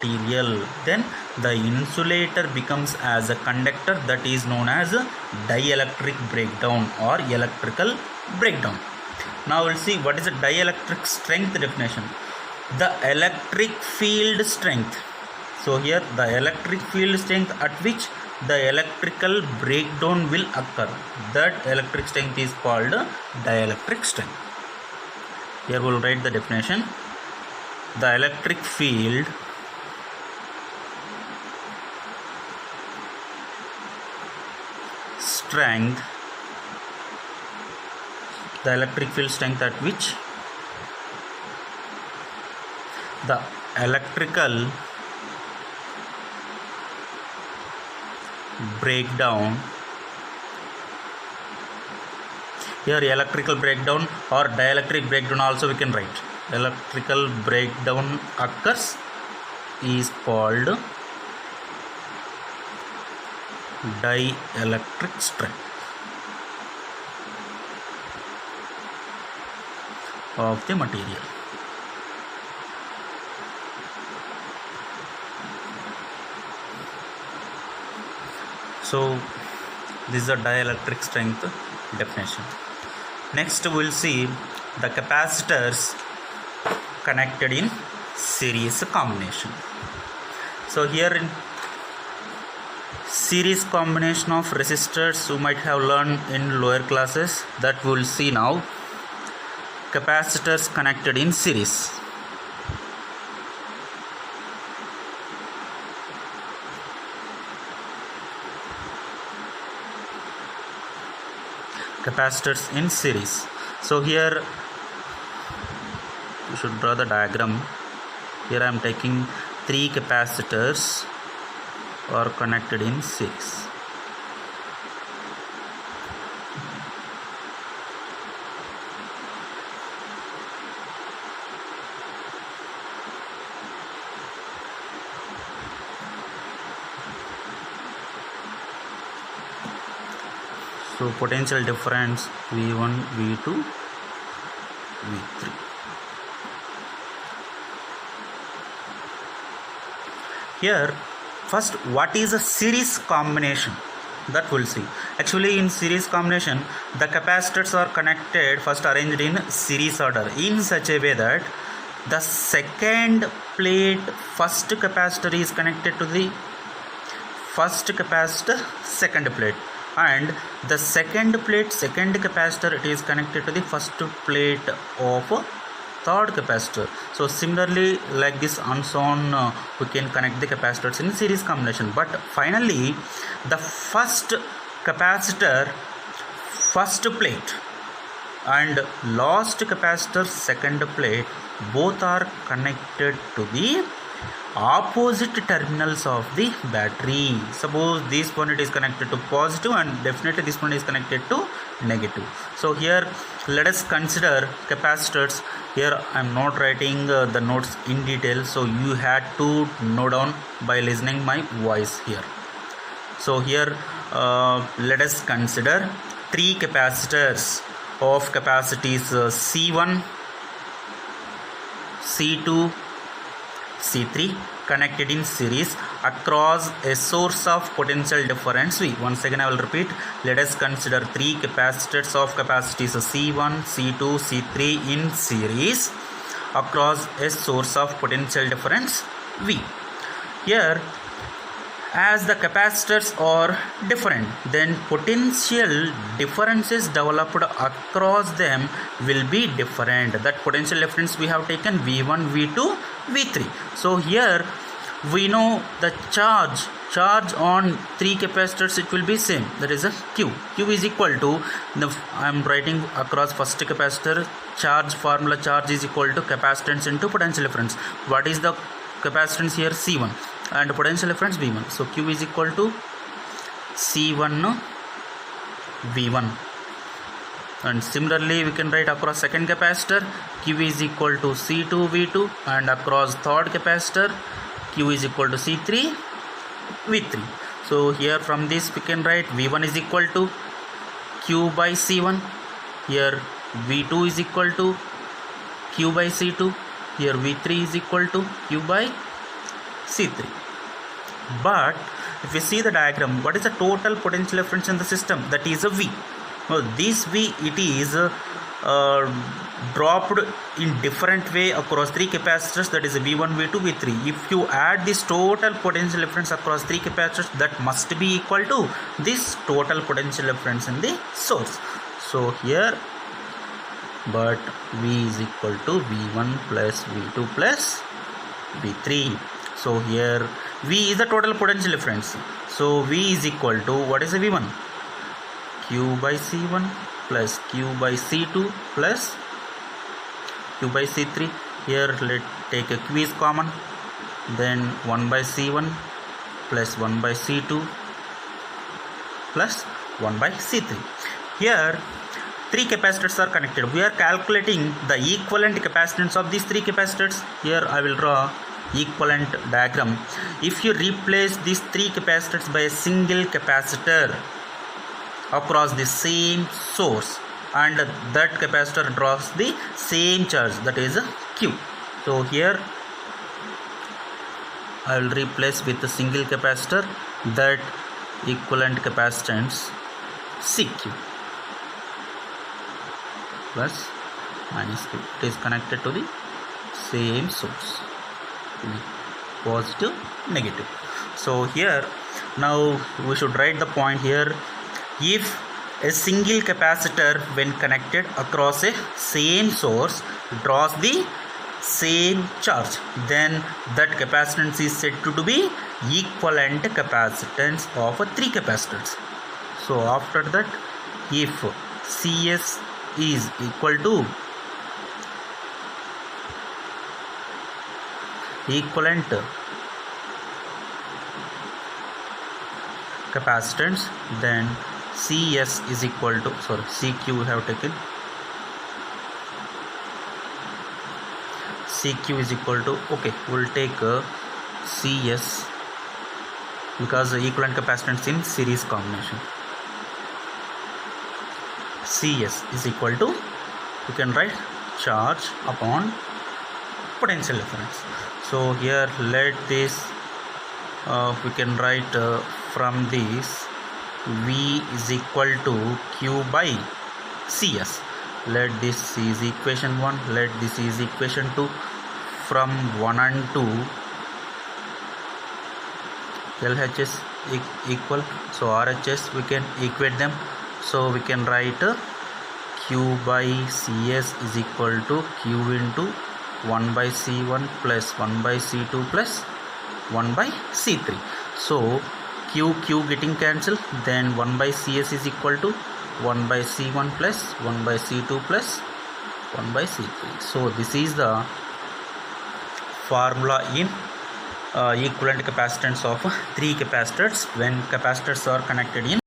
material, then the insulator becomes as a conductor, that is known as dielectric breakdown or electrical breakdown. Now we'll see what is a dielectric strength definition. The electric field strength. So here the electric field strength at which the electrical breakdown will occur, that electric strength is called dielectric strength. Here we'll write the definition. The electric field strength, the electric field strength at which the electrical breakdown, here electrical breakdown or dielectric breakdown also we can write, electrical breakdown occurs is called dielectric strength of the material. So this is a dielectric strength definition. Next we will see the capacitors connected in series combination. So here in series combination of resistors you might have learned in lower classes, that we will see now. Capacitors connected in series. Capacitors in series. So here you should draw the diagram. Here I am taking 3 capacitors are connected in series. So potential difference V1, V2, V3. Here first, what is a series combination, that we'll see. Actually in series combination the capacitors are connected, first arranged in series order in such a way that the second plate first capacitor is connected to the first capacitor second plate, and the second plate second capacitor it is connected to the first plate of third capacitor. So similarly like this and so on we can connect the capacitors in series combination. But finally the first capacitor first plate and last capacitor second plate both are connected to the opposite terminals of the battery. Suppose this one it is connected to positive and definitely this one is connected to negative. So here let us consider capacitors. Here I am not writing the notes in detail, so you had to note down by listening my voice here. So here let us consider 3 capacitors of capacities C1, C2, C3 connected in series across a source of potential difference V. Once again I will repeat, let us consider 3 capacitors of capacities C1, C2, C3 in series across a source of potential difference V. Here as the capacitors are different, then potential differences developed across them will be different. That potential difference we have taken V1, V2, V3. So here we know the charge on 3 capacitors it will be same, that is a Q. Q is equal to I am writing across first capacitor charge formula, charge is equal to capacitance into potential difference. What is the capacitance here? C1 and potential difference V1. So Q is equal to C1 V1. And similarly we can write across second capacitor Q is equal to C2 V2, and across third capacitor Q is equal to C3 V3. So here from this we can write V1 is equal to Q by C1. Here V2 is equal to Q by C2. Here V3 is equal to Q by C3. But if we see the diagram, what is the total potential difference in the system? That is a V. Now this V, it is dropped in different way across three capacitors, that is V1, V2, V3. If you add this total potential difference across three capacitors, that must be equal to this total potential difference in the source. So here, but V is equal to V1 plus V2 plus V3. So here V is the total potential difference. So V is equal to, what is the V1? Q by C1 plus Q by C2 plus Q by C3. Here let take a Q is common. Then 1 by C1 plus 1 by C2 plus 1 by C3. Here three capacitors are connected. We are calculating the equivalent capacitance of these three capacitors. Here I will draw equivalent diagram. If you replace these three capacitors by a single capacitor across the same source, and that capacitor draws the same charge, that is Q. So here I will replace with a single capacitor, that equivalent capacitance CQ plus minus Q. It is connected to the same source, positive, negative. So here now we should write the point here. If a single capacitor when connected across a same source draws the same charge, then that capacitance is said to be equivalent capacitance of three capacitors. So after that, if CS is equal to equivalent capacitance, then CS is equal to, sorry, CQ we have taken, CQ is equal to, okay, we'll take CS because the equivalent capacitance in series combination. CS is equal to, you can write charge upon potential difference. So here let this we can write from this V is equal to Q by CS. Let this is equation 1, let this is equation 2. From 1 and 2, LHS equal, so RHS we can equate them. So we can write Q by CS is equal to Q into 1 by C1 plus 1 by C2 plus 1 by C3. So Q getting cancelled, then 1 by CS is equal to 1 by C1 plus 1 by C2 plus 1 by C3. So this is the formula in equivalent capacitance of three capacitors when capacitors are connected in